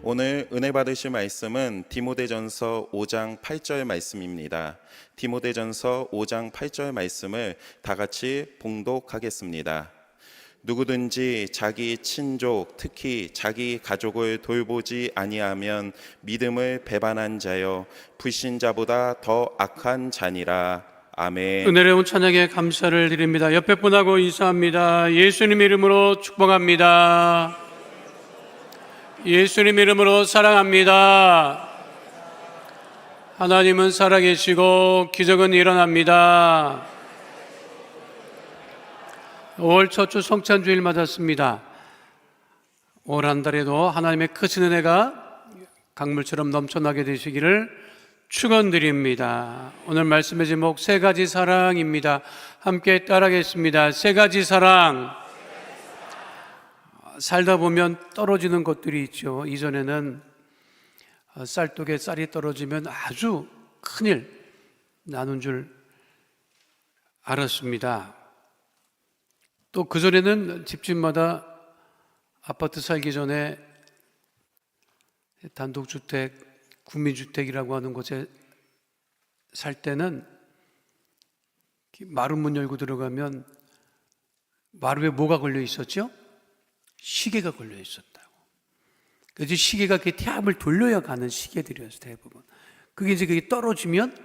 오늘 은혜 받으실 말씀은 디모데전서 5장 8절 말씀입니다. 디모데전서 5장 8절 말씀을 다 같이 봉독하겠습니다. 누구든지 자기 친족, 특히 자기 가족을 돌보지 아니하면 믿음을 배반한 자여 불신자보다 더 악한 자니라. 아멘. 은혜로운 찬양에 감사를 드립니다. 옆에 분하고 인사합니다. 예수님 이름으로 축복합니다. 예수님 이름으로 사랑합니다. 하나님은 살아계시고 기적은 일어납니다. 5월 첫 주 성찬주일 맞았습니다. 올 한 달에도 하나님의 크신 은혜가 강물처럼 넘쳐나게 되시기를 축원드립니다. 오늘 말씀의 제목 세 가지 사랑입니다. 함께 따라하겠습니다. 세 가지 사랑. 살다 보면 떨어지는 것들이 있죠. 이전에는 쌀독에 쌀이 떨어지면 아주 큰일 나는 줄 알았습니다. 또 그전에는 집집마다 아파트 살기 전에 단독주택, 국민주택이라고 하는 곳에 살 때는 마루 문 열고 들어가면 마루에 뭐가 걸려 있었죠? 시계가 걸려 있었다고. 그래서 시계가 그 탭을 돌려야 가는 시계들이었어요, 대부분. 그게 떨어지면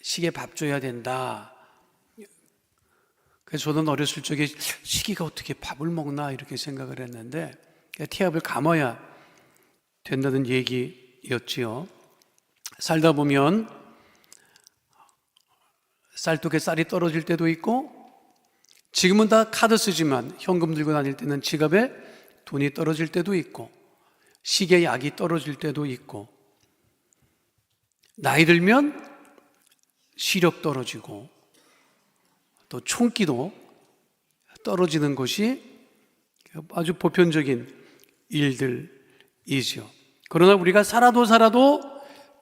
시계 밥 줘야 된다. 그래서 저는 어렸을 적에 시계가 어떻게 밥을 먹나 이렇게 생각을 했는데 탭을 감아야 된다는 얘기였지요. 살다 보면 쌀독에 쌀이 떨어질 때도 있고, 지금은 다 카드 쓰지만 현금 들고 다닐 때는 지갑에 돈이 떨어질 때도 있고, 시계 약이 떨어질 때도 있고, 나이 들면 시력 떨어지고 또 총기도 떨어지는 것이 아주 보편적인 일들이죠. 그러나 우리가 살아도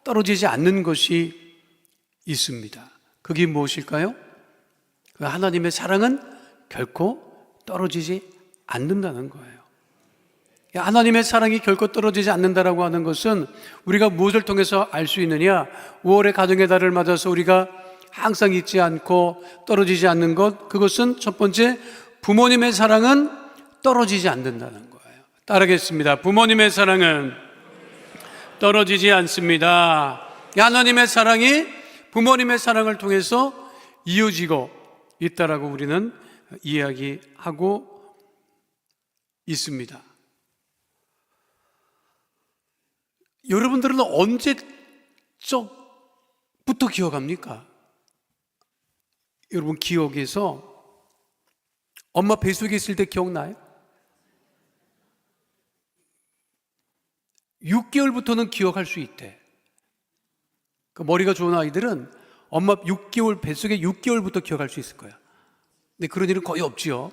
떨어지지 않는 것이 있습니다. 그게 무엇일까요? 하나님의 사랑은 결코 떨어지지 않는다는 거예요. 하나님의 사랑이 결코 떨어지지 않는다라고 하는 것은 우리가 무엇을 통해서 알 수 있느냐? 5월의 가정의 달을 맞아서 우리가 항상 잊지 않고 떨어지지 않는 것, 그것은 첫 번째, 부모님의 사랑은 떨어지지 않는다는 거예요. 따르겠습니다. 부모님의 사랑은 떨어지지 않습니다. 하나님의 사랑이 부모님의 사랑을 통해서 이어지고 있다라고 우리는 이야기하고 있습니다. 여러분들은 언제적부터 기억합니까? 여러분 기억에서 엄마 뱃속에 있을 때 기억나요? 6개월부터는 기억할 수 있대. 그 머리가 좋은 아이들은 엄마 6개월 뱃속에 6개월부터 기억할 수 있을 거야. 근데 그런 일은 거의 없지요.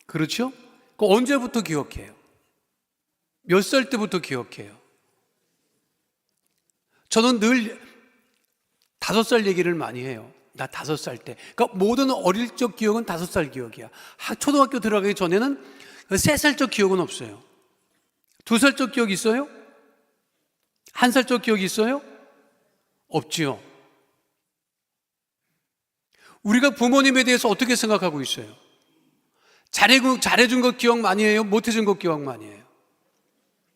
그렇죠? 그 언제부터 기억해요? 몇 살 때부터 기억해요? 저는 늘 5살 얘기를 많이 해요. 나 5살 때. 그러니까 모든 어릴 적 기억은 5살 기억이야. 초등학교 들어가기 전에는 3살적 기억은 없어요. 2살적 기억 있어요? 1살적 기억 있어요? 없지요. 우리가 부모님에 대해서 어떻게 생각하고 있어요? 잘해준 거 기억 많이 해요? 못해준 거 기억 많이 해요?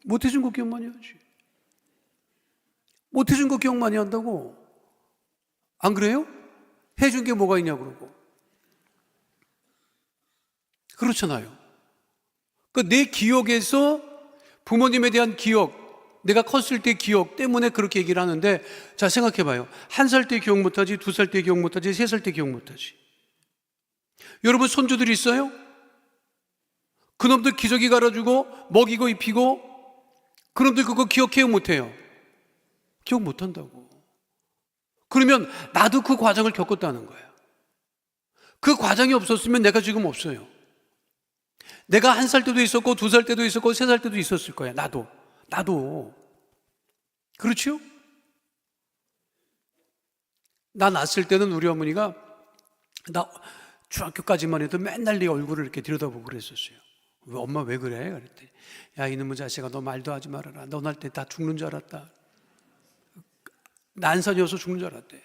못해준 거 기억 많이 하지. 못해준 거 기억 많이 한다고. 안 그래요? 해준 게 뭐가 있냐고 그러고. 그렇잖아요. 그러니까 내 기억에서 부모님에 대한 기억, 내가 컸을 때 기억 때문에 그렇게 얘기를 하는데, 자 생각해봐요. 1살 때 기억 못하지, 2살 때 기억 못하지, 3살 때 기억 못하지. 여러분 손주들 있어요? 그놈들 기저귀 갈아주고 먹이고 입히고, 그놈들 그거 기억해요 못해요? 기억 못한다고. 그러면 나도 그 과정을 겪었다는 거예요. 그 과정이 없었으면 내가 지금 없어요. 내가 1살 때도 있었고 2살 때도 있었고 3살 때도 있었을 거야. 나도 그렇죠? 나 낳았을 때는 우리 어머니가 나 중학교까지만 해도 맨날 내 얼굴을 이렇게 들여다보고 그랬었어요. 엄마 왜 그래? 그랬더니 야 이놈의 자식아 너 말도 하지 말아라. 너 날 때 다 죽는 줄 알았다. 난산이어서 죽는 줄 알았대.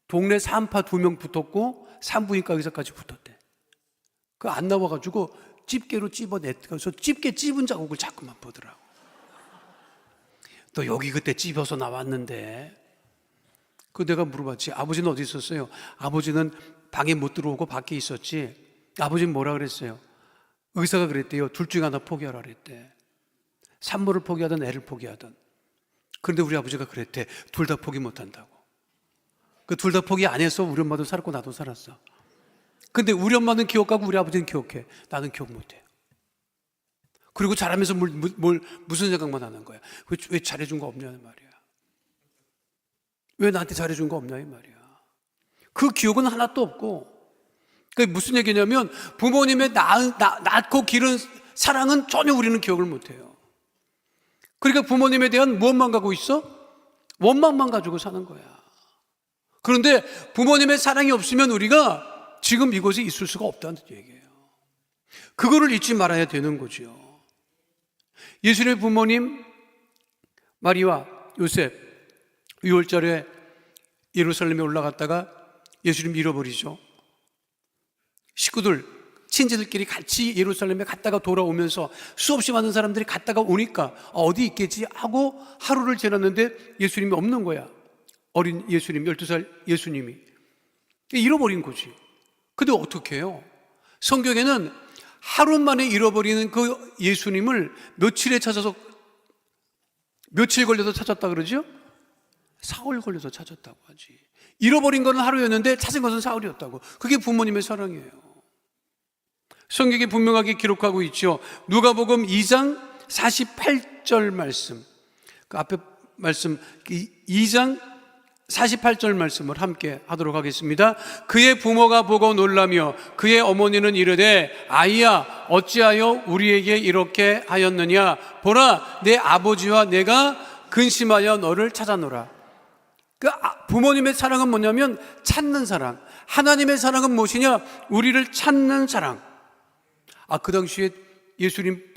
동네 산파 2명 붙었고 산부인과 의사까지 붙었대. 그 안 나와가지고 집게로 찝어냈어서 집게 찝은 자국을 자꾸만 보더라고. 너 여기 그때 찝어서 나왔는데. 그 내가 물어봤지. 아버지는 어디 있었어요? 아버지는 방에 못 들어오고 밖에 있었지. 아버지는 뭐라 그랬어요? 의사가 그랬대요. 둘 중에 하나 포기하라 그랬대. 산모를 포기하든 애를 포기하든. 그런데 우리 아버지가 그랬대. 둘 다 포기 못 한다고. 그 둘 다 포기 안 해서 우리 엄마도 살았고 나도 살았어. 근데 우리 엄마는 기억하고 우리 아버지는 기억해. 나는 기억 못 해. 그리고 자라면서 무슨 생각만 하는 거야. 왜 잘해준 거 없냐는 말이야. 왜 나한테 잘해준 거 없냐 이 말이야. 그 기억은 하나도 없고. 그게 무슨 얘기냐면 부모님의 낳고 기른 사랑은 전혀 우리는 기억을 못해요. 그러니까 부모님에 대한 무엇만 가지고 있어? 원망만 가지고 사는 거야. 그런데 부모님의 사랑이 없으면 우리가 지금 이곳에 있을 수가 없다는 얘기예요. 그거를 잊지 말아야 되는 거죠. 예수님의 부모님 마리와 요셉 유월절에 예루살렘에 올라갔다가 예수님 잃어버리죠. 식구들, 친지들끼리 같이 예루살렘에 갔다가 돌아오면서 수없이 많은 사람들이 갔다가 오니까 어디 있겠지 하고 하루를 지났는데 예수님이 없는 거야. 어린 예수님, 12살 예수님이. 잃어버린 거지. 근데 어떻게 해요? 성경에는 하루 만에 잃어버리는 그 예수님을 며칠 걸려서 찾았다 그러죠? 사흘 걸려서 찾았다고 하지. 잃어버린 거는 하루였는데 찾은 것은 사흘이었다고. 그게 부모님의 사랑이에요. 성경에 분명하게 기록하고 있죠. 누가복음 2장 48절 말씀. 그 앞에 말씀 2장 48절 말씀을 함께 하도록 하겠습니다. 그의 부모가 보고 놀라며 그의 어머니는 이르되 아이야 어찌하여 우리에게 이렇게 하였느냐 보라 내 아버지와 내가 근심하여 너를 찾아노라. 그 부모님의 사랑은 뭐냐면 찾는 사랑. 하나님의 사랑은 무엇이냐? 우리를 찾는 사랑. 그 당시에 예수님의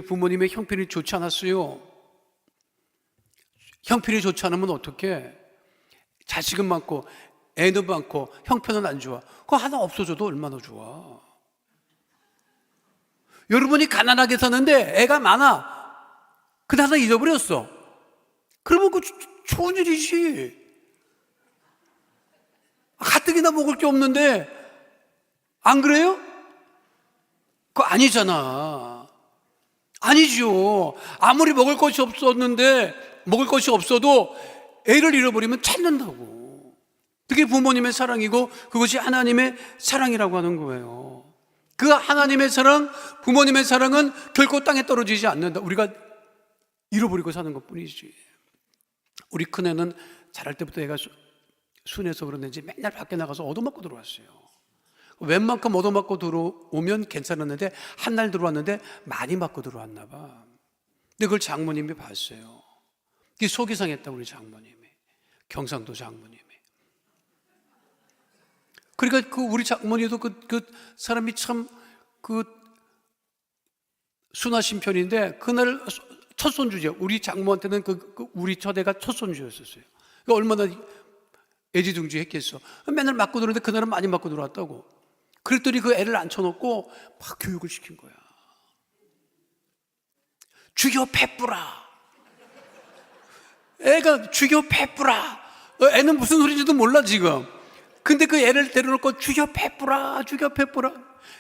부모님의 형편이 좋지 않았어요. 형편이 좋지 않으면 어떡해? 자식은 많고 애도 많고 형편은 안 좋아. 그거 하나 없어져도 얼마나 좋아. 여러분이 가난하게 사는데 애가 많아. 근데 하나 잊어버렸어. 그러면 그 좋은 일이지. 가뜩이나 먹을 게 없는데 안 그래요? 그거 아니잖아. 아니죠. 아무리 먹을 것이 없어도 애를 잃어버리면 찾는다고. 그게 부모님의 사랑이고 그것이 하나님의 사랑이라고 하는 거예요. 그 하나님의 사랑, 부모님의 사랑은 결코 땅에 떨어지지 않는다. 우리가 잃어버리고 사는 것뿐이지. 우리 큰애는 자랄 때부터 애가 순해서 그런지 맨날 밖에 나가서 얻어맞고 들어왔어요. 웬만큼 얻어맞고 들어오면 괜찮았는데 한 날 들어왔는데 많이 맞고 들어왔나 봐. 근데 그걸 장모님이 봤어요. 그게 속이 상했다고 우리 장모님이. 경상도 장모님이. 그러니까 그 우리 장모님도 그 사람이 참 순하신 편인데 그날 첫 손주죠. 우리 장모한테는 우리 첫애가 첫 손주였었어요. 그러니까 얼마나 애지중지했겠어. 맨날 맞고 들어오는데 그날은 많이 맞고 들어왔다고. 그랬더니 그 애를 앉혀놓고 막 교육을 시킨 거야. 죽여 패뿌라. 애가 죽여 패뿌라. 애는 무슨 소리인지도 몰라 지금. 근데 그 애를 데려놓고 죽여 패뿌라 죽여 패뿌라.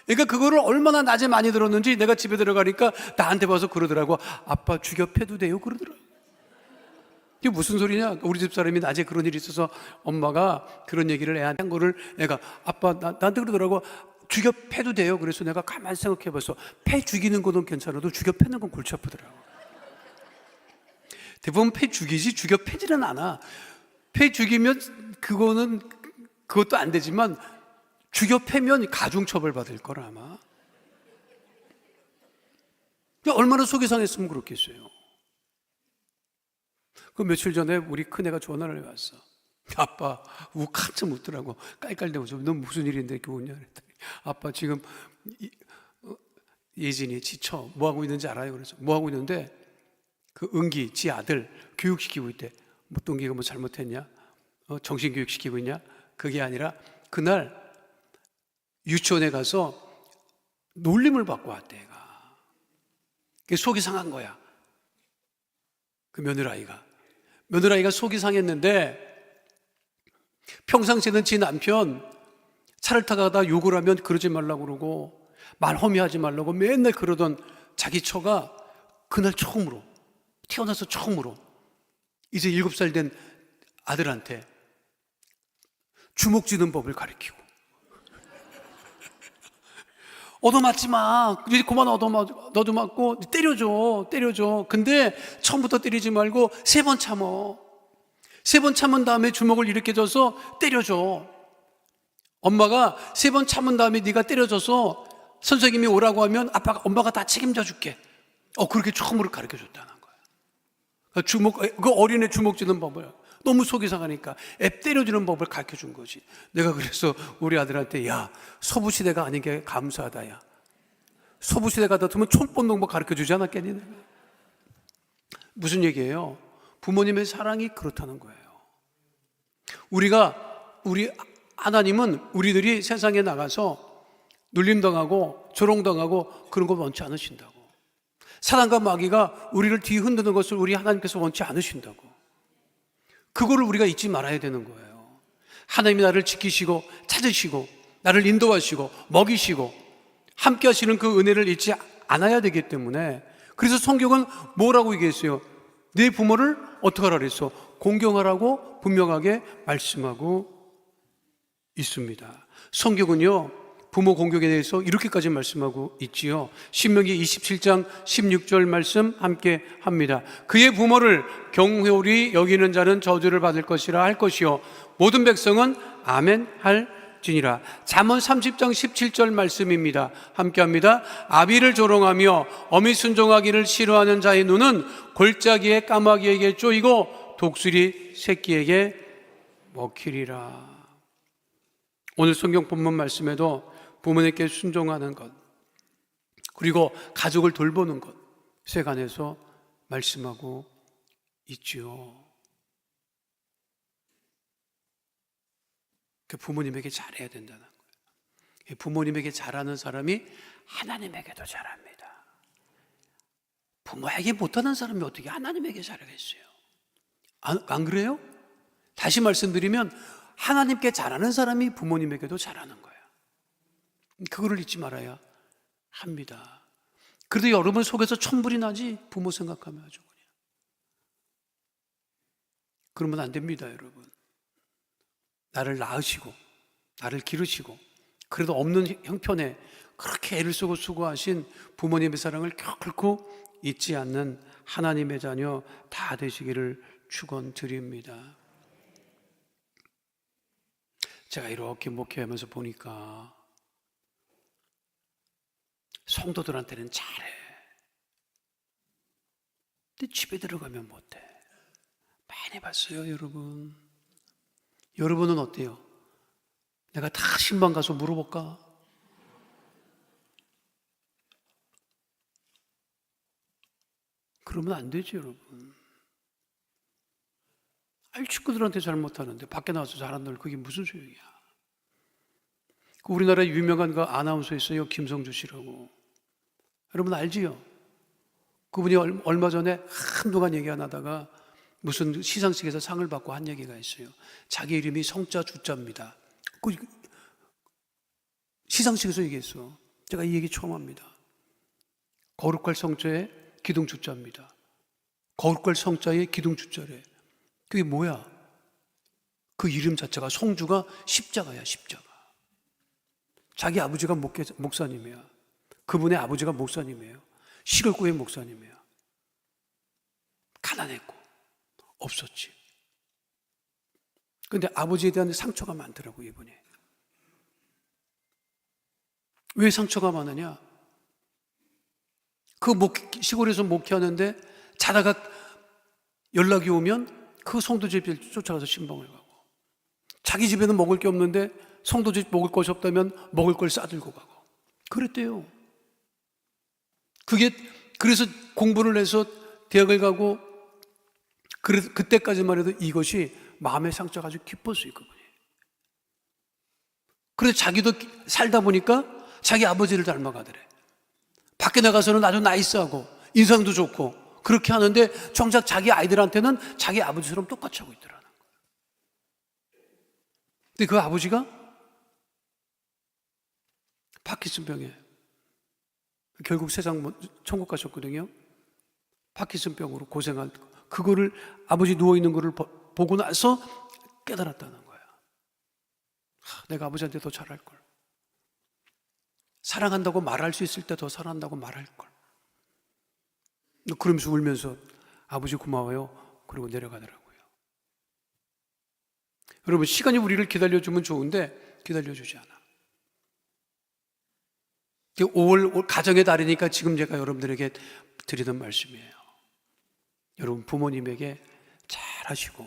그러니까 그거를 얼마나 낮에 많이 들었는지 내가 집에 들어가니까 나한테 와서 그러더라고. 아빠 죽여 패도 돼요? 그러더라고. 이게 무슨 소리냐? 우리 집 사람이 낮에 그런 일이 있어서 엄마가 그런 얘기를 애한테 한 거를 애가 아빠 나한테 그러더라고. 죽여 패도 돼요? 그래서 내가 가만히 생각해봐서 패 죽이는 거는 괜찮아도 죽여 패는 건 골치 아프더라고. 대부분 패 죽이지 죽여 패지는 않아. 패 죽이면 그것도 안 되지만 죽여 패면 가중처벌 받을 거라 아마. 얼마나 속이 상했으면 그렇겠어요. 그 며칠 전에 우리 큰애가 전화를 해왔어. 아빠 욱 한참 웃더라고. 깔깔대면서 넌 무슨 일인데 이렇게 웃냐 그랬더니 아빠 지금 예진이 지쳐. 뭐 하고 있는지 알아요? 그래서 뭐 하고 있는데 그 은기 지 아들 교육시키고 있대. 뭐 동기가 뭐 잘못했냐? 정신교육 시키고 있냐? 그게 아니라 그날 유치원에 가서 놀림을 받고 왔대. 애가 그게 속이 상한 거야. 그 며느라이가 속이 상했는데 평상시에는 지 남편 차를 타가다 욕을 하면 그러지 말라고 그러고 말 허미하지 말라고 맨날 그러던 자기 처가 그날 처음으로, 태어나서 처음으로 이제 7살 된 아들한테 주먹 쥐는 법을 가르치고, 얻어맞지 마. 이제 그만 너도 맞고 때려줘. 근데 처음부터 때리지 말고 3번 참어. 3번 참은 다음에 주먹을 이렇게 져서 때려줘. 엄마가 3번 참은 다음에 네가 때려줘서 선생님이 오라고 하면 엄마가 다 책임져 줄게. 그렇게 처음으로 가르쳐 줬다는 거야. 그 어린애 주먹 쥐는 법을 너무 속이 상하니까 애 때려주는 법을 가르쳐 준 거지. 내가 그래서 우리 아들한테 야, 서부시대가 아닌 게 감사하다. 야, 서부시대 같았으면 촌본농법 가르쳐 주지 않았겠니? 무슨 얘기예요? 부모님의 사랑이 그렇다는 거예요. 우리 하나님은 우리들이 세상에 나가서 눌림당하고 조롱당하고 그런 걸 원치 않으신다고. 사단과 마귀가 우리를 뒤흔드는 것을 우리 하나님께서 원치 않으신다고. 그거를 우리가 잊지 말아야 되는 거예요. 하나님이 나를 지키시고 찾으시고 나를 인도하시고 먹이시고 함께 하시는 그 은혜를 잊지 않아야 되기 때문에, 그래서 성경은 뭐라고 얘기했어요? 내 부모를 어떻게 하라 그랬어? 공경하라고 분명하게 말씀하고 있습니다. 성경은요, 부모 공경에 대해서 이렇게까지 말씀하고 있지요. 신명기 27장 16절 말씀 함께 합니다. 그의 부모를 경홀히 여기는 자는 저주를 받을 것이라 할 것이요 모든 백성은 아멘 할지니라. 잠언 30장 17절 말씀입니다. 함께 합니다. 아비를 조롱하며 어미 순종하기를 싫어하는 자의 눈은 골짜기에 까마귀에게 쪼이고 독수리 새끼에게 먹히리라. 오늘 성경 본문 말씀에도 부모님께 순종하는 것, 그리고 가족을 돌보는 것에 관해서 말씀하고 있지요. 부모님에게 잘해야 된다는 거예요. 부모님에게 잘하는 사람이 하나님에게도 잘합니다. 부모에게 못하는 사람이 어떻게 하나님에게 잘하겠어요? 안 그래요? 다시 말씀드리면 하나님께 잘하는 사람이 부모님에게도 잘하는 거예요. 그거를 잊지 말아야 합니다. 그래도 여러분 속에서 천불이 나지, 부모 생각하면 아주 그냥. 그러면 안 됩니다, 여러분. 나를 낳으시고 나를 기르시고 그래도 없는 형편에 그렇게 애를 쓰고 수고하신 부모님의 사랑을 결코 잊지 않는 하나님의 자녀 다 되시기를 축원드립니다. 제가 이렇게 목회하면서 보니까 성도들한테는 잘해. 근데 집에 들어가면 못해. 많이 봤어요, 여러분. 여러분은 어때요? 내가 다 신방 가서 물어볼까? 그러면 안 되지, 여러분. 친구들한테 잘못하는데 밖에 나와서 잘한다는 그게 무슨 소용이야? 우리나라에 유명한 그 아나운서 있어요, 김성주 씨라고. 여러분 알지요? 그분이 얼마 전에 한동안 얘기 안 하다가 무슨 시상식에서 상을 받고 한 얘기가 있어요. 자기 이름이 성자 주자입니다. 그 시상식에서 얘기했어. 제가 이 얘기 처음 합니다. 거룩할 성자의 기둥 주자입니다. 거룩할 성자의 기둥 주자래. 그게 뭐야? 그 이름 자체가 성주가 십자가야, 십자가. 자기 아버지가 목사님이야. 그분의 아버지가 목사님이에요. 시골교회 목사님이에요. 가난했고 없었지. 그런데 아버지에 대한 상처가 많더라고, 이분이. 왜 상처가 많으냐? 그 시골에서 목회하는데 자다가 연락이 오면 그 성도 집에 쫓아가서 신방을 가고, 자기 집에는 먹을 게 없는데 성도들이 먹을 것이 없다면 먹을 걸 싸들고 가고 그랬대요. 그래서 공부를 해서 대학을 가고 그때까지만 해도 이것이 마음의 상처가 아주 깊었어요, 그분이. 그래서 자기도 살다 보니까 자기 아버지를 닮아가더래. 밖에 나가서는 아주 나이스하고 인상도 좋고 그렇게 하는데 정작 자기 아이들한테는 자기 아버지처럼 똑같이 하고 있더라는 거예요. 근데 그 아버지가 파킨슨병에 결국 세상 천국 가셨거든요. 파킨슨병으로 고생한 그거를 아버지 누워있는 거를 보고 나서 깨달았다는 거야. 내가 아버지한테 더 잘할 걸. 사랑한다고 말할 수 있을 때 더 사랑한다고 말할 걸. 그러면서 울면서 아버지 고마워요. 그리고 내려가더라고요. 여러분, 시간이 우리를 기다려주면 좋은데 기다려주지 않아. 5월 가정의 달이니까 지금 제가 여러분들에게 드리는 말씀이에요. 여러분, 부모님에게 잘하시고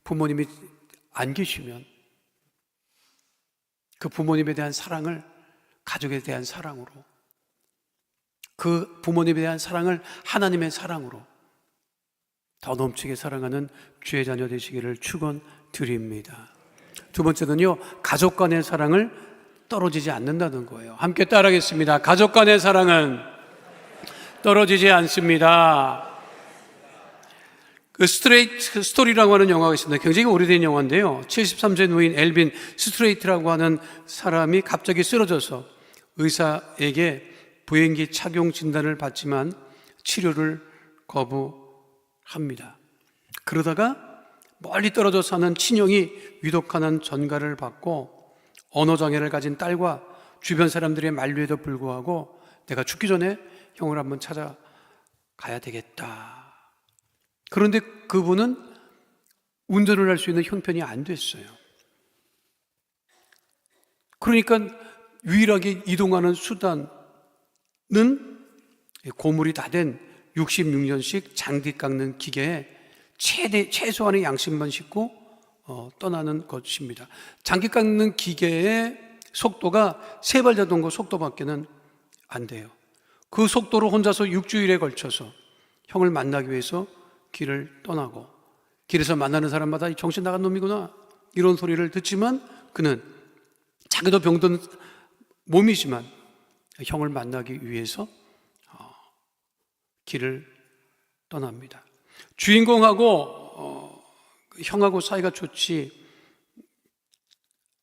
부모님이 안 계시면 그 부모님에 대한 사랑을 가족에 대한 사랑으로, 그 부모님에 대한 사랑을 하나님의 사랑으로 더 넘치게 사랑하는 주의 자녀 되시기를 축원드립니다. 두 번째는요, 가족 간의 사랑을 떨어지지 않는다는 거예요. 함께 따라하겠습니다. 가족 간의 사랑은 떨어지지 않습니다. 그 스트레이트 스토리라고 하는 영화가 있습니다. 굉장히 오래된 영화인데요. 73세 노인 엘빈 스트레이트라고 하는 사람이 갑자기 쓰러져서 의사에게 보행기 착용 진단을 받지만 치료를 거부합니다. 그러다가 멀리 떨어져 사는 친형이 위독하는 전가를 받고 언어장애를 가진 딸과 주변 사람들의 만류에도 불구하고 내가 죽기 전에 형을 한번 찾아가야 되겠다. 그런데 그분은 운전을 할 수 있는 형편이 안 됐어요. 그러니까 유일하게 이동하는 수단은 고물이 다 된 66년씩 장기 깎는 기계에 최소한의 양식만 싣고 떠나는 것입니다. 장기 깎는 기계의 속도가 3발 자동거 속도밖에는 안 돼요. 그 속도로 혼자서 6주일에 걸쳐서 형을 만나기 위해서 길을 떠나고, 길에서 만나는 사람마다 정신 나간 놈이구나 이런 소리를 듣지만 그는 자기도 병든 몸이지만 형을 만나기 위해서 길을 떠납니다. 주인공하고 형하고 사이가 좋지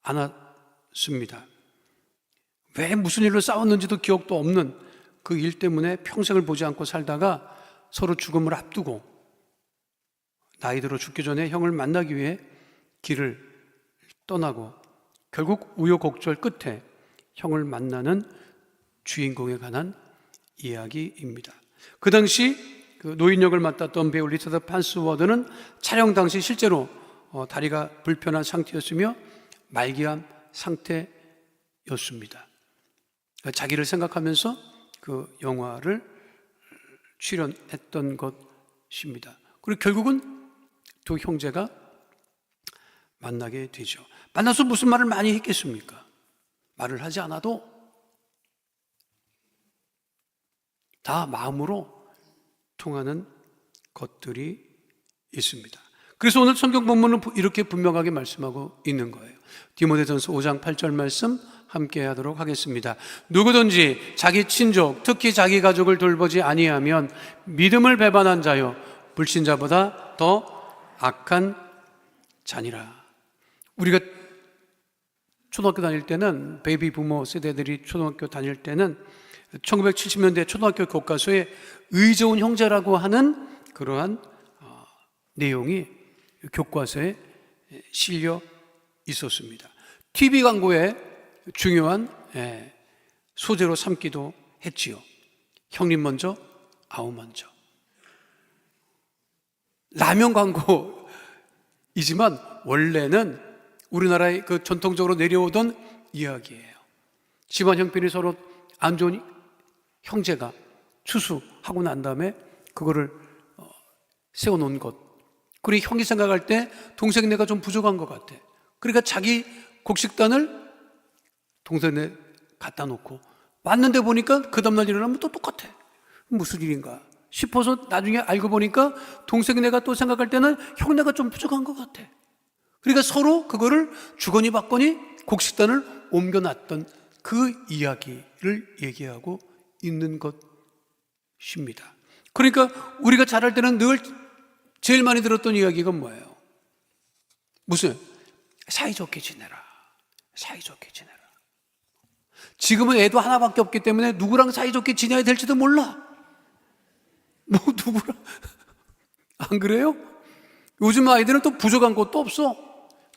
않았습니다. 왜 무슨 일로 싸웠는지도 기억도 없는 그 일 때문에 평생을 보지 않고 살다가 서로 죽음을 앞두고 나이 들어 죽기 전에 형을 만나기 위해 길을 떠나고 결국 우여곡절 끝에 형을 만나는 주인공에 관한 이야기입니다. 그 당시 그 노인 역을 맡았던 배우 리차드 판스워드는 촬영 당시 실제로 다리가 불편한 상태였으며 말기암 상태였습니다. 자기를 생각하면서 그 영화를 출연했던 것입니다. 그리고 결국은 두 형제가 만나게 되죠. 만나서 무슨 말을 많이 했겠습니까? 말을 하지 않아도 다 마음으로 통하는 것들이 있습니다. 그래서 오늘 성경 본문은 이렇게 분명하게 말씀하고 있는 거예요. 디모데전서 5장 8절 말씀 함께 하도록 하겠습니다. 누구든지 자기 친족, 특히 자기 가족을 돌보지 아니하면 믿음을 배반한 자요 불신자보다 더 악한 자니라. 우리가 초등학교 다닐 때는, 베이비 부모 세대들이 초등학교 다닐 때는 1970년대 초등학교 교과서에 의좋은 형제라고 하는 그러한 내용이 교과서에 실려 있었습니다. TV 광고에 중요한 소재로 삼기도 했지요. 형님 먼저, 아우 먼저. 라면 광고이지만 원래는 우리나라의 그 전통적으로 내려오던 이야기예요. 집안 형편이 서로 안 좋은 형제가 추수하고 난 다음에 그거를 세워놓은 것. 그리고 형이 생각할 때 동생 내가 좀 부족한 것 같아. 그러니까 자기 곡식단을 동산에 갖다 놓고 왔는데 보니까 그 다음날 일어나면 또 똑같아. 무슨 일인가 싶어서 나중에 알고 보니까 동생네가 또 생각할 때는 형네가 좀 부족한 것 같아. 그러니까 서로 그거를 주거니 받거니 곡식단을 옮겨놨던 그 이야기를 얘기하고 있는 것입니다. 그러니까 우리가 자랄 때는 늘 제일 많이 들었던 이야기가 뭐예요? 무슨? 사이좋게 지내라. 사이좋게 지내라. 지금은 애도 하나밖에 없기 때문에 누구랑 사이좋게 지내야 될지도 몰라. 뭐 누구랑 안 그래요? 요즘 아이들은 또 부족한 것도 없어.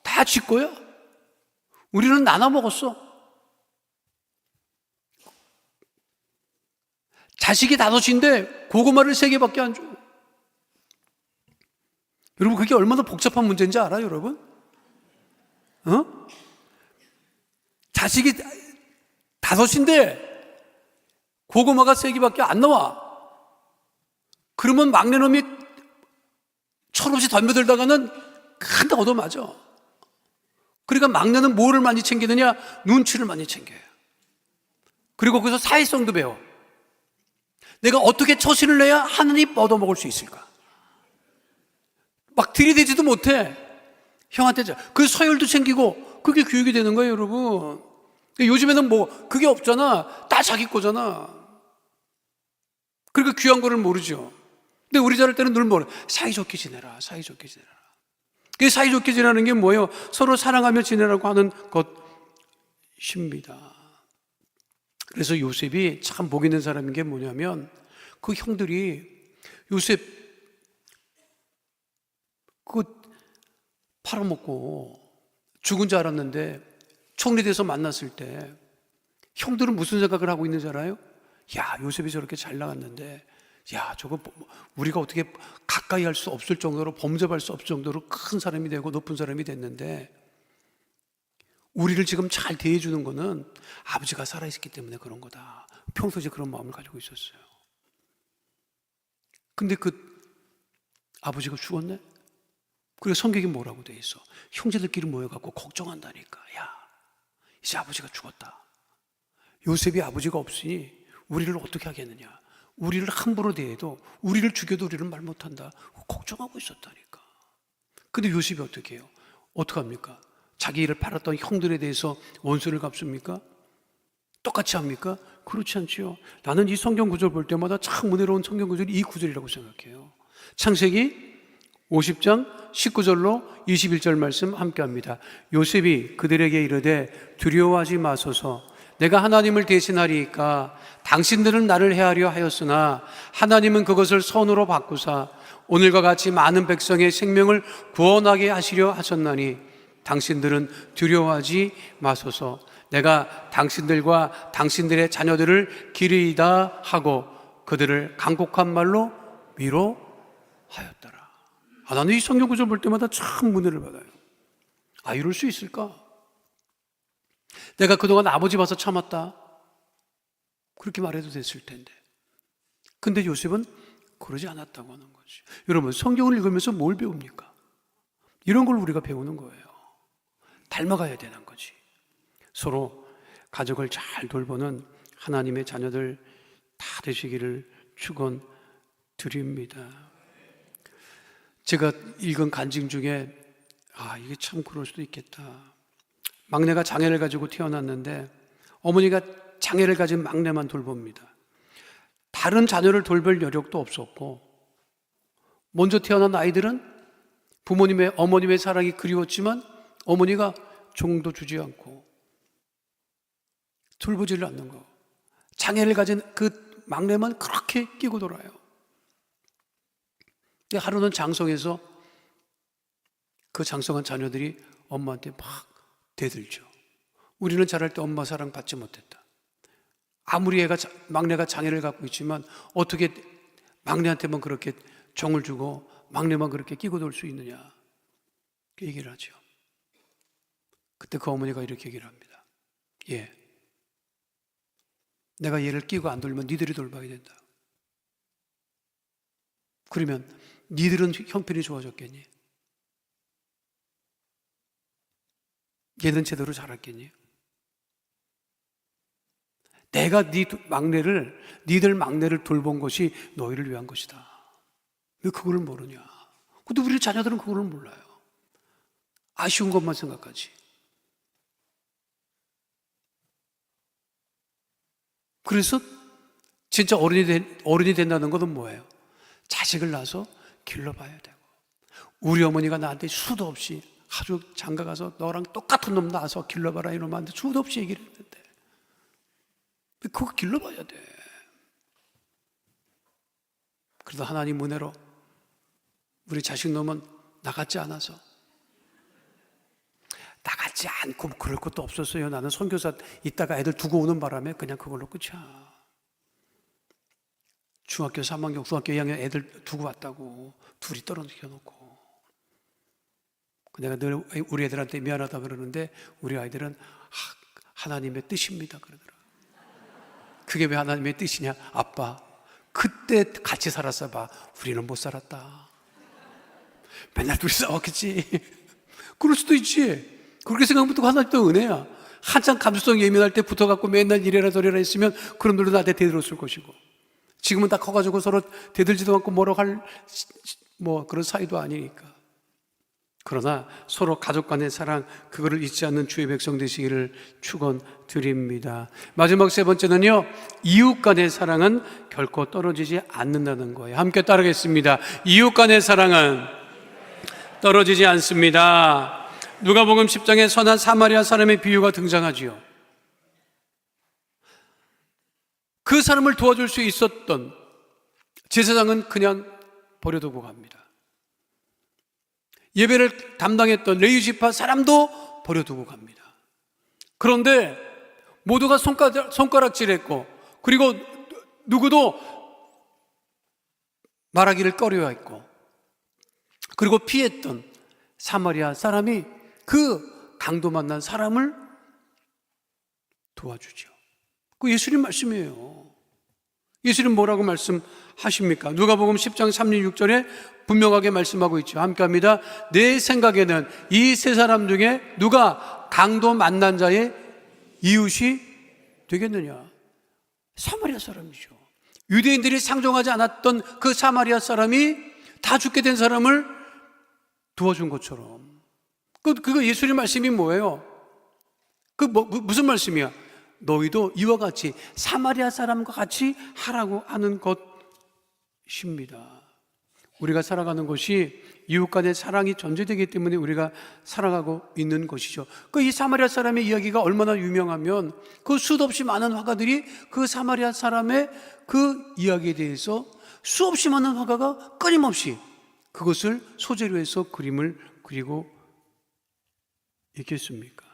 다 지 거야. 우리는 나눠 먹었어. 자식이 5인데 고구마를 3개밖에 안 줘. 여러분 그게 얼마나 복잡한 문제인지 알아요, 여러분? 자식이 5인데 고구마가 3개밖에 안 나와. 그러면 막내놈이 철없이 덤벼들다가는 한 대 얻어맞아. 그러니까 막내는 뭐를 많이 챙기느냐? 눈치를 많이 챙겨요. 그리고 거기서 사회성도 배워. 내가 어떻게 처신을 해야 하느니 얻어먹을 수 있을까? 막 들이대지도 못해. 형한테 그 서열도 챙기고 그게 교육이 되는 거예요, 여러분. 요즘에는 뭐 그게 없잖아. 다 자기 거잖아. 그러니까 귀한 거를 모르죠. 근데 우리 자랄 때는 늘 뭐래? 사이좋게 지내라. 사이좋게 지내라. 그 사이좋게 지내라는 게 뭐예요? 서로 사랑하며 지내라고 하는 것입니다. 그래서 요셉이 참 복 있는 사람인 게 뭐냐면 그 형들이 요셉 그 팔아먹고 죽은 줄 알았는데 총리돼서 만났을 때 형들은 무슨 생각을 하고 있는 줄 알아요? 야, 요셉이 저렇게 잘 나갔는데 야, 저거 우리가 어떻게 가까이 할 수 없을 정도로 범접할 수 없을 정도로 큰 사람이 되고 높은 사람이 됐는데 우리를 지금 잘 대해주는 거는 아버지가 살아있기 때문에 그런 거다. 평소에 그런 마음을 가지고 있었어요. 근데 그 아버지가 죽었네? 그리고 성경이 뭐라고 돼 있어? 형제들끼리 모여갖고 걱정한다니까. 야, 이제 아버지가 죽었다. 요셉이 아버지가 없으니 우리를 어떻게 하겠느냐? 우리를 함부로 대해도 우리를 죽여도 우리를 말 못한다. 걱정하고 있었다니까. 근데 요셉이 어떻게 해요? 어떡합니까? 자기 일을 팔았던 형들에 대해서 원수를 갚습니까? 똑같이 합니까? 그렇지 않지요. 나는 이 성경 구절 볼 때마다 참 은혜로운 성경 구절이 이 구절이라고 생각해요. 창세기 50장 19절로 21절 말씀 함께 합니다. 요셉이 그들에게 이르되 두려워하지 마소서. 내가 하나님을 대신하리이까. 당신들은 나를 해하려 하였으나 하나님은 그것을 선으로 바꾸사 오늘과 같이 많은 백성의 생명을 구원하게 하시려 하셨나니 당신들은 두려워하지 마소서. 내가 당신들과 당신들의 자녀들을 기르이다 하고 그들을 간곡한 말로 위로하였더라. 나는 이 성경 구절 볼 때마다 참 은혜를 받아요. 이럴 수 있을까? 내가 그동안 아버지 봐서 참았다. 그렇게 말해도 됐을 텐데. 근데 요셉은 그러지 않았다고 하는 거지. 여러분, 성경을 읽으면서 뭘 배웁니까? 이런 걸 우리가 배우는 거예요. 닮아가야 되는 거지. 서로 가족을 잘 돌보는 하나님의 자녀들 다 되시기를 축원드립니다. 제가 읽은 간증 중에 이게 참 그럴 수도 있겠다. 막내가 장애를 가지고 태어났는데 어머니가 장애를 가진 막내만 돌봅니다. 다른 자녀를 돌볼 여력도 없었고 먼저 태어난 아이들은 어머님의 사랑이 그리웠지만 어머니가 종도 주지 않고 돌보지를 않는 거. 장애를 가진 그 막내만 그렇게 끼고 돌아요. 하루는 장성에서 그 장성한 자녀들이 엄마한테 막 대들죠. 우리는 자랄 때 엄마 사랑 받지 못했다. 아무리 막내가 장애를 갖고 있지만 어떻게 막내한테만 그렇게 정을 주고 막내만 그렇게 끼고 돌 수 있느냐, 그 얘기를 하죠. 그때 그 어머니가 이렇게 얘기를 합니다. 내가 얘를 끼고 안 돌면 니들이 돌봐야 된다. 그러면 니들은 형편이 좋아졌겠니? 얘는 제대로 자랐겠니? 내가 니들 막내를 돌본 것이 너희를 위한 것이다. 왜 그걸 모르냐? 근데 우리 자녀들은 그걸 몰라요. 아쉬운 것만 생각하지. 그래서 진짜 어른이 된다는 것은 뭐예요? 자식을 낳아서 길러봐야 되고, 우리 어머니가 나한테 수도 없이 아주 장가 가서 너랑 똑같은 놈 낳아서 길러봐라 이놈한테 수도 없이 얘기를 했는데 그거 길러봐야 돼. 그래도 하나님 은혜로 우리 자식 놈은 나같지 않아서, 나같지 않고 그럴 것도 없었어요. 나는 선교사 있다가 애들 두고 오는 바람에 그냥 그걸로 끝이야. 중학교 3학년, 중학교 2학년 애들 두고 왔다고 둘이 떨어뜨려 놓고. 내가 늘 우리 애들한테 미안하다 그러는데 우리 아이들은 하나님의 뜻입니다 그러더라. 그게 왜 하나님의 뜻이냐? 아빠, 그때 같이 살았어 봐. 우리는 못 살았다. 맨날 둘이 싸웠겠지. 그럴 수도 있지. 그렇게 생각하면 또 하나님도 은혜야. 한참 감수성 예민할 때 붙어갖고 맨날 이래라 저래라 했으면 그놈들도 나한테 대들었을 것이고, 지금은 다 커가지고 서로 대들지도 않고 뭐라고 할 그런 사이도 아니니까. 그러나 서로 가족 간의 사랑, 그거를 잊지 않는 주의 백성 되시기를 축원드립니다. 마지막 세 번째는요, 이웃 간의 사랑은 결코 떨어지지 않는다는 거예요. 함께 따르겠습니다. 이웃 간의 사랑은 떨어지지 않습니다. 누가복음 10장에 선한 사마리아 사람의 비유가 등장하지요. 그 사람을 도와줄 수 있었던 제사장은 그냥 버려두고 갑니다. 예배를 담당했던 레위 지파 사람도 버려두고 갑니다. 그런데 모두가 손가락질했고, 그리고 누구도 말하기를 꺼려했고, 그리고 피했던 사마리아 사람이 그 강도 만난 사람을 도와주죠. 그 예수님 말씀이에요. 예수님 뭐라고 말씀하십니까? 누가복음 10장 36절에 분명하게 말씀하고 있죠. 함께 합니다. 내 생각에는 이 세 사람 중에 누가 강도 만난 자의 이웃이 되겠느냐? 사마리아 사람이죠. 유대인들이 상종하지 않았던 그 사마리아 사람이 다 죽게 된 사람을 도와준 것처럼. 그거 예수님 말씀이 뭐예요? 무슨 말씀이야? 너희도 이와 같이 사마리아 사람과 같이 하라고 하는 것입니다. 우리가 살아가는 것이 이웃 간의 사랑이 전제되기 때문에 우리가 살아가고 있는 것이죠. 이 사마리아 사람의 이야기가 얼마나 유명하면 그 수도 없이 많은 화가들이 그 사마리아 사람의 그 이야기에 대해서 수없이 많은 화가가 끊임없이 그것을 소재로 해서 그림을 그리고 있겠습니까?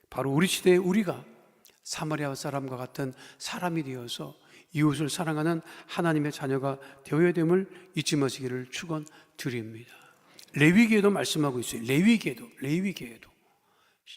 바로 우리 시대에 우리가 사마리아 사람과 같은 사람이 되어서 이웃을 사랑하는 하나님의 자녀가 되어야 됨을 잊지 마시기를 축원드립니다. 레위기에도 말씀하고 있어요. 레위기에도 레위기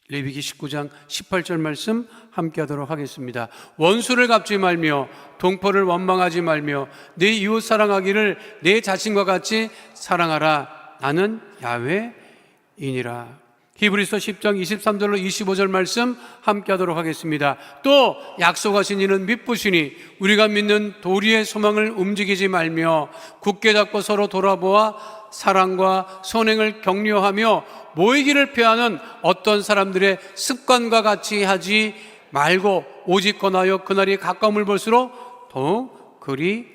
19장 18절 말씀 함께 하도록 하겠습니다. 원수를 갚지 말며 동포를 원망하지 말며 내 이웃 사랑하기를 내 자신과 같이 사랑하라. 나는 야훼이니라. 히브리서 10장 23절로 25절 말씀 함께 하도록 하겠습니다. 또 약속하신 이는 미쁘시니 우리가 믿는 도리의 소망을 움직이지 말며 굳게 잡고 서로 돌아보아 사랑과 선행을 격려하며 모이기를 피하는 어떤 사람들의 습관과 같이 하지 말고 오직 권하여 그날이 가까움을 볼수록 더욱 그리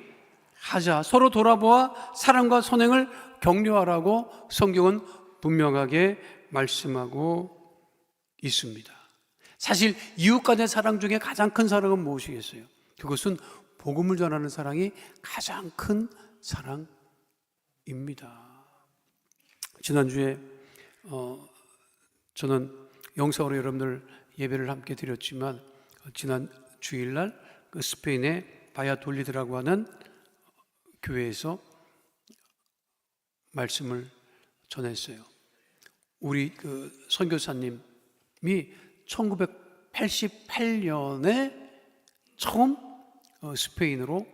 하자. 서로 돌아보아 사랑과 선행을 격려하라고 성경은 분명하게 말씀하고 있습니다. 사실 이웃 간의 사랑 중에 가장 큰 사랑은 무엇이겠어요? 그것은 복음을 전하는 사랑이 가장 큰 사랑입니다. 지난주에 저는 영상으로 여러분들 예배를 함께 드렸지만 지난 주일날 그 스페인의 바야돌리드라고 하는 교회에서 말씀을 전했어요. 우리 그 선교사님이 1988년에 처음 스페인으로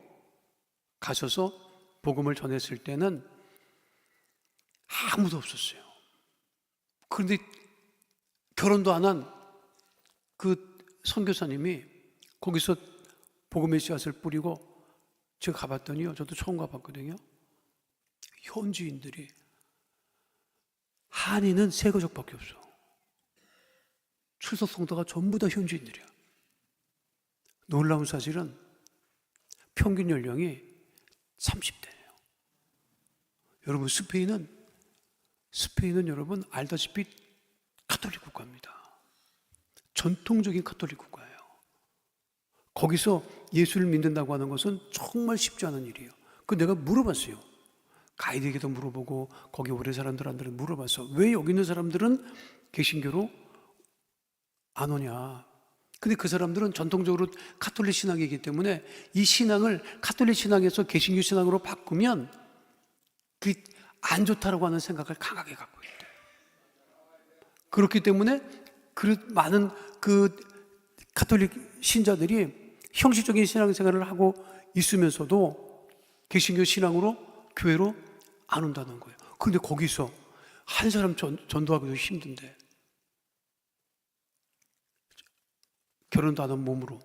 가셔서 복음을 전했을 때는 아무도 없었어요. 그런데 결혼도 안 한 그 선교사님이 거기서 복음의 씨앗을 뿌리고 제가 가봤더니요, 저도 처음 가봤거든요. 현지인들이, 한인은 세 가족밖에 없어. 출석 성도가 전부 다 현지인들이야. 놀라운 사실은 평균 연령이 30대예요. 여러분, 스페인은 여러분 알다시피 카톨릭 국가입니다. 전통적인 카톨릭 국가예요. 거기서 예수를 믿는다고 하는 것은 정말 쉽지 않은 일이에요. 그 내가 물어봤어요. 가이드에게도 물어보고 거기 오래 사람들한테 물어봤어. 왜 여기 있는 사람들은 개신교로 안 오냐? 근데 그 사람들은 전통적으로 카톨릭 신앙이기 때문에 이 신앙을 카톨릭 신앙에서 개신교 신앙으로 바꾸면 그 안 좋다라고 하는 생각을 강하게 갖고 있대요. 그렇기 때문에 그 많은 그 카톨릭 신자들이 형식적인 신앙생활을 하고 있으면서도 개신교 신앙으로 교회로 안 온다는 거예요. 그런데 거기서 한 사람 전도하기도 힘든데 결혼도 안 한 몸으로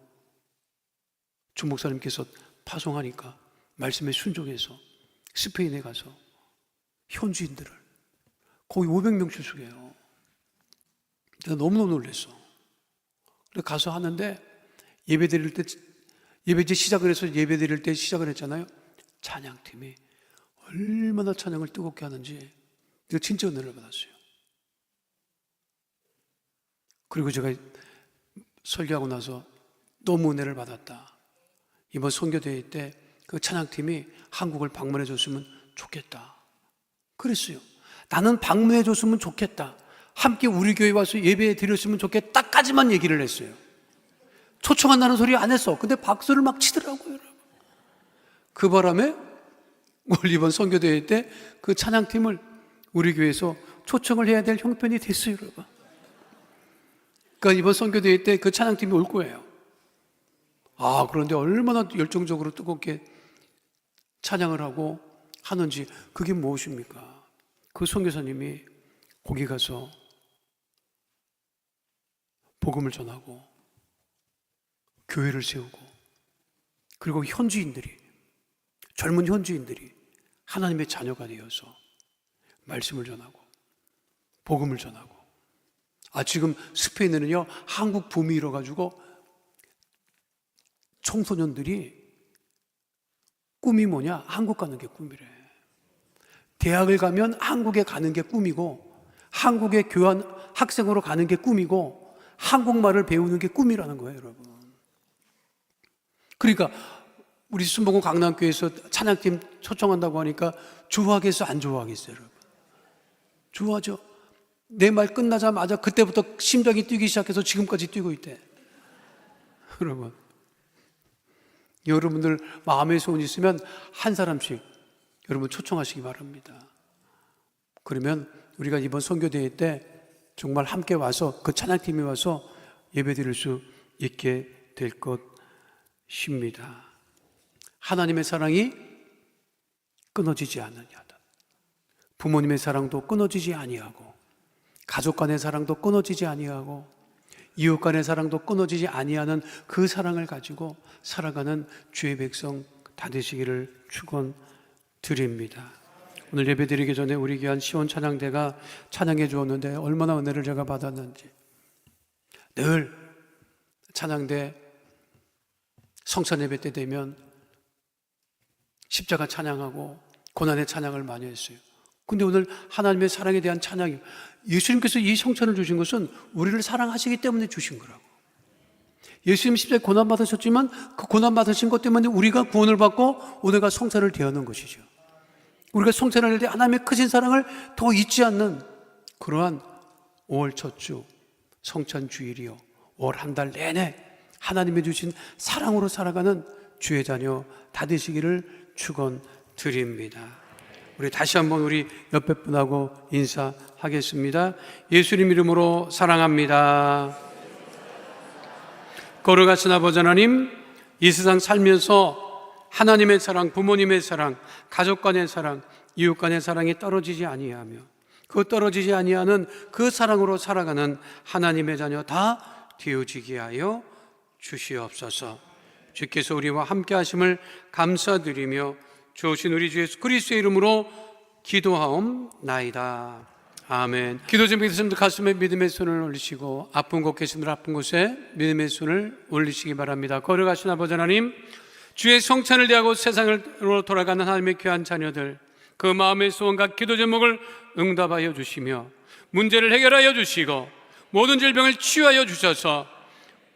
주 목사님께서 파송하니까 말씀에 순종해서 스페인에 가서 현지인들을 거의 500명 출석해요. 내가 너무너무 놀랐어. 그래서 가서 하는데 예배 드릴 때, 예배제 시작을 해서 예배 드릴 때 시작을 했잖아요. 찬양팀이 얼마나 찬양을 뜨겁게 하는지 내가 진짜 은혜를 받았어요. 그리고 제가 설교하고 나서 너무 은혜를 받았다. 이번 선교대회 때 그 찬양팀이 한국을 방문해 줬으면 좋겠다. 그랬어요. 나는 방문해 줬으면 좋겠다. 함께 우리 교회 와서 예배 드렸으면 좋겠다까지만 얘기를 했어요. 초청한다는 소리 안 했어. 근데 박수를 막 치더라고요. 그 바람에 올 이번 선교대회 때 그 찬양팀을 우리 교회에서 초청을 해야 될 형편이 됐어요, 여러분. 그러니까 이번 선교대회 때 그 찬양팀이 올 거예요. 아, 그런데 얼마나 열정적으로 뜨겁게 찬양을 하고 하는지, 그게 무엇입니까? 그 선교사님이 거기 가서 복음을 전하고 교회를 세우고, 그리고 현지인들이, 젊은 현지인들이 하나님의 자녀가 되어서 말씀을 전하고 복음을 전하고, 지금 스페인에는요 한국 붐이 일어가지고 청소년들이 꿈이 뭐냐? 한국 가는 게 꿈이래. 대학을 가면 한국에 가는 게 꿈이고, 한국에 교환 학생으로 가는 게 꿈이고, 한국말을 배우는 게 꿈이라는 거예요, 여러분. 그러니까 우리 순복음 강남교회에서 찬양팀 초청한다고 하니까 좋아하겠어, 안 좋아하겠어요, 여러분? 좋아하죠. 내 말 끝나자마자 그때부터 심장이 뛰기 시작해서 지금까지 뛰고 있대. 여러분, 여러분들 마음의 소원이 있으면 한 사람씩 여러분 초청하시기 바랍니다. 그러면 우리가 이번 선교대회 때 정말 함께 와서 그 찬양팀이 와서 예배드릴 수 있게 될 것입니다. 하나님의 사랑이 끊어지지 않느냐다. 부모님의 사랑도 끊어지지 아니하고, 가족 간의 사랑도 끊어지지 아니하고, 이웃 간의 사랑도 끊어지지 아니하는 그 사랑을 가지고 살아가는 주의 백성 다 되시기를 축원드립니다. 오늘 예배드리기 전에 우리 귀한 시온 찬양대가 찬양해 주었는데 얼마나 은혜를 제가 받았는지. 늘 찬양대 성찬 예배 때 되면 십자가 찬양하고 고난의 찬양을 많이 했어요. 근데 오늘 하나님의 사랑에 대한 찬양이, 예수님께서 이 성찬을 주신 것은 우리를 사랑하시기 때문에 주신 거라고. 예수님 십자가에 고난 받으셨지만 그 고난 받으신 것 때문에 우리가 구원을 받고 오늘가 성찬을 대하는 것이죠. 우리가 성찬을 할 때 하나님의 크신 사랑을 더 잊지 않는 그러한 5월 첫 주 성찬 주일이요, 월 한 달 내내 하나님의 주신 사랑으로 살아가는 주의 자녀 다 되시기를 축원드립니다. 우리 다시 한번 우리 옆에 분하고 인사하겠습니다. 예수님 이름으로 사랑합니다. 거룩하신 아버지 하나님, 이 세상 살면서 하나님의 사랑, 부모님의 사랑, 가족 간의 사랑, 이웃 간의 사랑이 떨어지지 아니하며 그 떨어지지 아니하는 그 사랑으로 살아가는 하나님의 자녀 다 되어지게 하여 주시옵소서. 주께서 우리와 함께 하심을 감사드리며 주오신 우리 주 예수 그리스도의 이름으로 기도하옵나이다. 아멘. 기도 준비 되셨습니다. 가슴에 믿음의 손을 올리시고 아픈 곳 계신 분 아픈 곳에 믿음의 손을 올리시기 바랍니다. 걸어가신 아버지 하나님, 주의 성찬을 대하고 세상으로 돌아가는 하나님의 귀한 자녀들, 그 마음의 소원과 기도 제목을 응답하여 주시며 문제를 해결하여 주시고 모든 질병을 치유하여 주셔서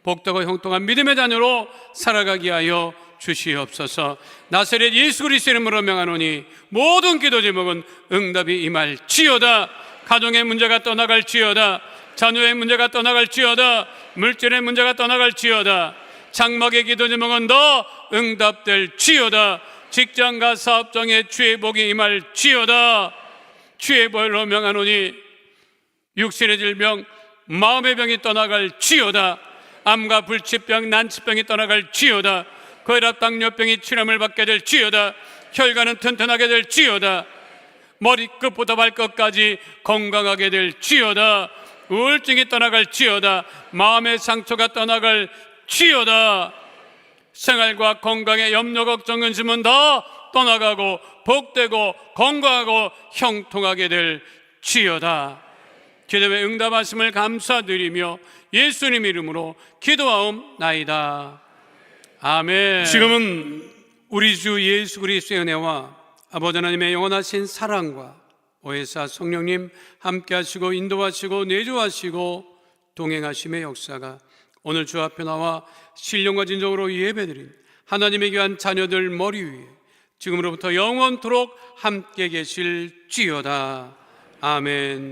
복되고 형통한 믿음의 자녀로 살아가게 하여 주시옵소서. 나사렛 예수 그리스도의 이름으로 명하노니 모든 기도 제목은 응답이 임할지어다. 가정의 문제가 떠나갈지어다. 자녀의 문제가 떠나갈지어다. 물질의 문제가 떠나갈지어다. 장막의 기도 제목은 더 응답될지어다. 직장과 사업장에 주의 복이 임할지어다. 주의 보혈로 명하노니 육신의 질병, 마음의 병이 떠나갈지어다. 암과 불치병, 난치병이 떠나갈지어다. 고혈압, 당뇨병이 치료를 받게 될지어다. 혈관은 튼튼하게 될지어다. 머리끝부터 발끝까지 건강하게 될지어다. 우울증이 떠나갈지어다. 마음의 상처가 떠나갈지어다. 생활과 건강의 염려, 걱정, 근심은 다 떠나가고 복되고 건강하고 형통하게 될지어다. 기도에 응답하심을 감사드리며 예수님 이름으로 기도하옵나이다. 아멘. 지금은 우리 주 예수 그리스도의 은혜와 아버지 하나님의 영원하신 사랑과 오해사 성령님 함께 하시고 인도하시고 내주하시고 동행하심의 역사가 오늘 주 앞에 나와 신령과 진정으로 예배드린 하나님의 귀한 자녀들 머리 위에 지금으로부터 영원토록 함께 계실지어다. 아멘.